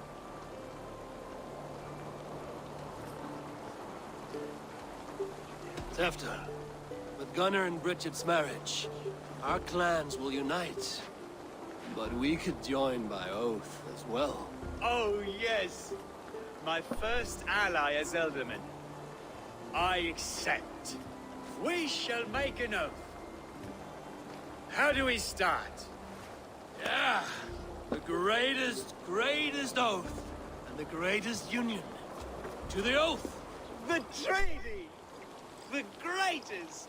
Tefter, with Gunnar and Bridget's marriage, our clans will unite. But we could join by oath as well. Oh, yes. My first ally as Elderman. I accept. We shall make an oath. How do we start? Yeah, the greatest oath, and the greatest union. To the oath! The treaty! The greatest!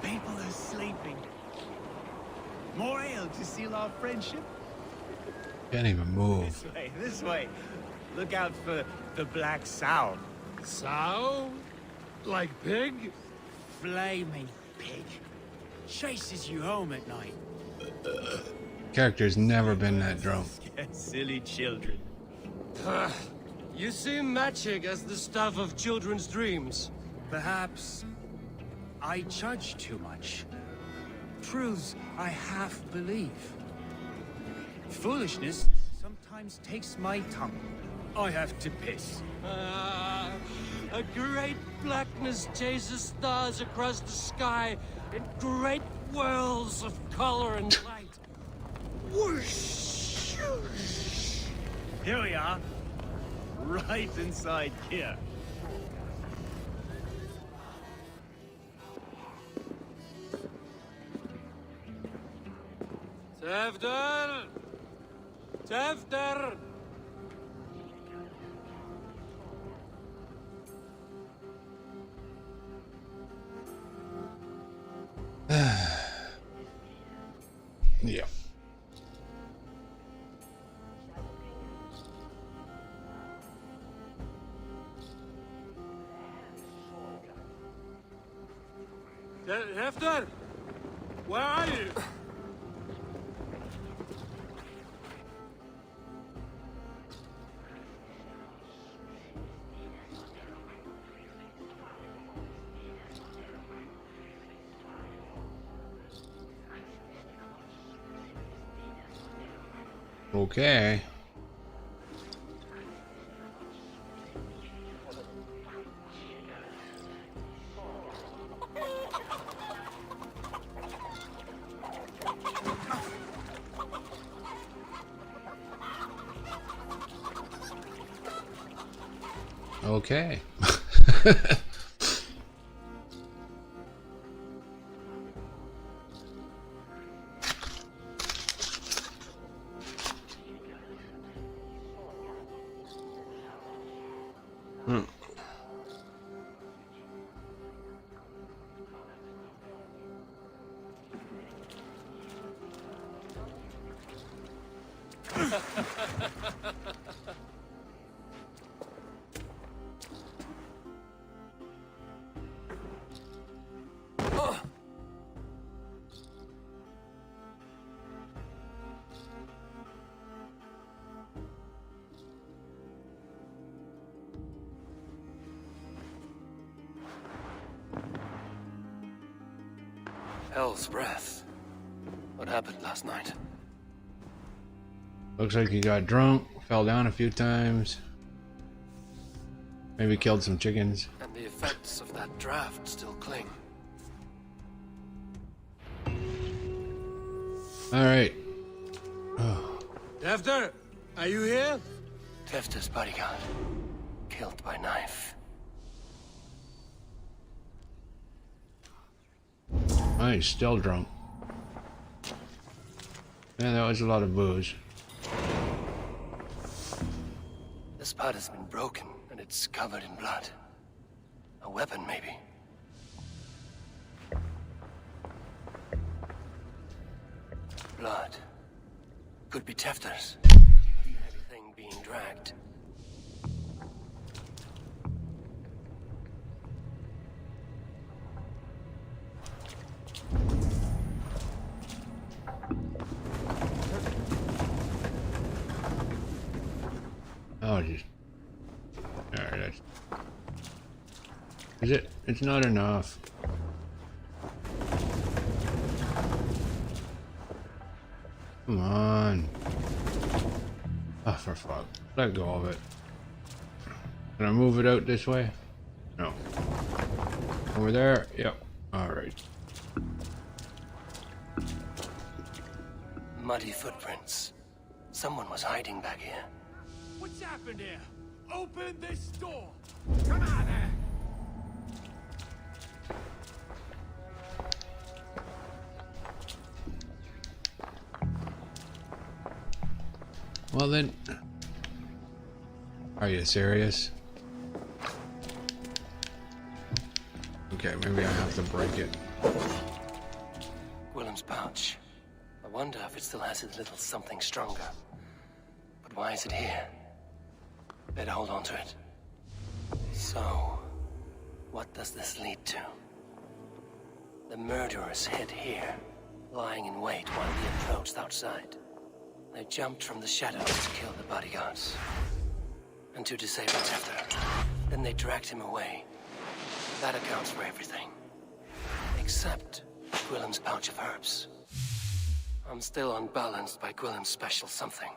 People are sleeping. More ale to seal our friendship? Can't even move. This way. Look out for the black sow. Sow? Like pig? Flaming pig. Chases you home at night. Character's never been that drunk. Silly children. You see magic as the stuff of children's dreams. Perhaps I judge too much. Truths I half believe. Foolishness sometimes takes my tongue. I have to piss. A great blackness chases stars across the sky in great whirls of color and light. Whoosh! Here we are. Right inside here. Tefter! Tefter! Yeah. Hefter! Where are you? Okay. Okay. Hmm. Hell's breath. What happened last night? Looks like he got drunk, fell down a few times. Maybe killed some chickens. And the effects of that draft still cling. Alright. Oh. Hefter, are you here? Tefter's bodyguard. Killed by knife. Oh, he's still drunk. Man, that was a lot of booze. This part has been broken, and it's covered in blood. A weapon, maybe. Blood. Could be Tefter's. Everything being dragged. Oh, just. Alright, that's. Is it? It's not enough. Come on. Oh, for fuck. Let go of it. Can I move it out this way? No. Over there? Yep. Alright. Muddy footprints. Someone was hiding back here. What's happened here? Open this door! Come on there! Well then. Are you serious? Okay, maybe I have to break it. Willem's pouch. I wonder if it still has a little something stronger. But why is it here? Better hold on to it. So, what does this lead to? The murderers hid here, lying in wait while we approached outside. They jumped from the shadows to kill the bodyguards. And to disable Tefter. Then they dragged him away. That accounts for everything. Except Gwillem's pouch of herbs. I'm still unbalanced by Gwillem's special something.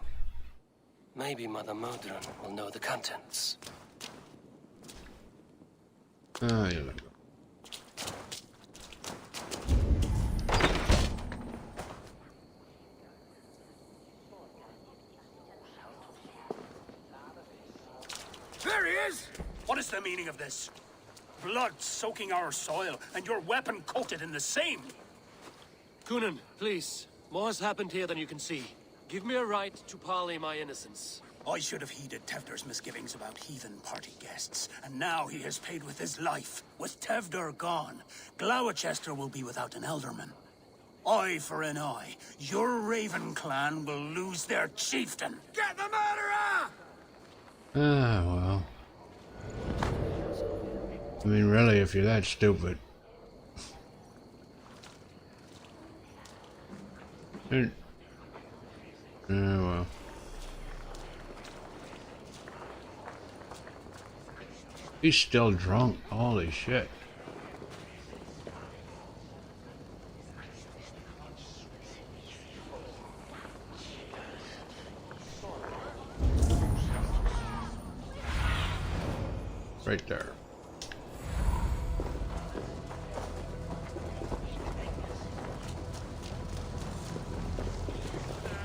Maybe Mother Modron will know the contents. Ah, yeah. There he is! What is the meaning of this? Blood soaking our soil, and your weapon coated in the same! Coonan, please. More has happened here than you can see. Give me a right to parley my innocence. I should have heeded Tevder's misgivings about heathen party guests, and now he has paid with his life. With Tevder gone, Gloucester will be without an elderman. Eye for an eye. Your Raven clan will lose their chieftain. Get the murderer! Ah, well. I mean, really, if you're that stupid. Yeah, well. He's still drunk. Holy shit. Right there.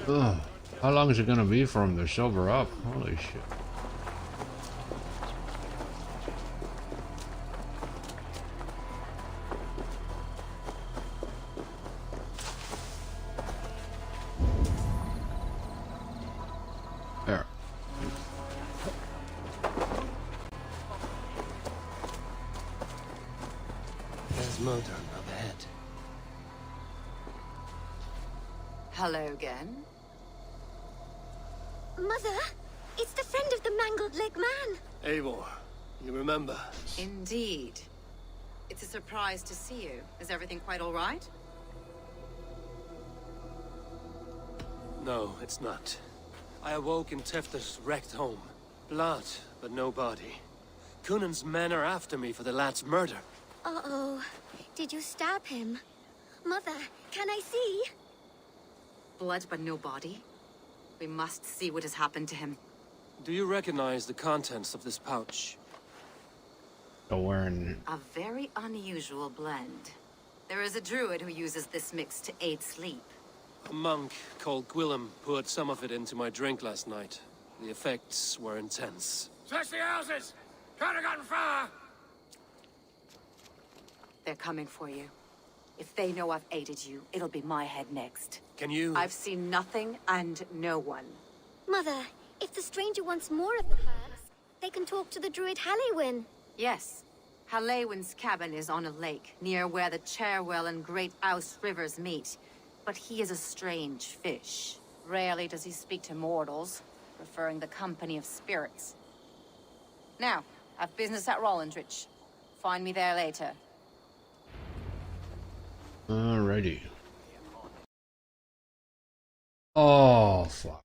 Ugh. How long is it gonna be for him to sober up? Holy shit. There. There's Modern up ahead. Hello again. Mother, it's the friend of the mangled leg man. Eivor, you remember? Indeed. It's a surprise to see you. Is everything quite all right? No, it's not. I awoke in Tefter's wrecked home. Blood, but no body. Cunan's men are after me for the lad's murder. Uh-oh. Did you stab him? Mother, can I see? Blood but no body? We must see what has happened to him. Do you recognize the contents of this pouch? A very unusual blend. There is a druid who uses this mix to aid sleep. A monk called Gwillem poured some of it into my drink last night. The effects were intense. Search the houses! Could have gotten far! They're coming for you. If they know I've aided you, it'll be my head next. Can you... I've seen nothing and no one. Mother, if the stranger wants more of the herbs, they can talk to the druid Halewyn. Yes. Halewyn's cabin is on a lake, near where the Cherwell and Great Ouse rivers meet. But he is a strange fish. Rarely does he speak to mortals, preferring the company of spirits. Now, I've business at Rollindrich. Find me there later. Alrighty. Oh, fuck.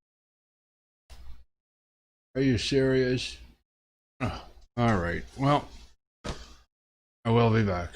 Are you serious? Oh, alright, well, I will be back.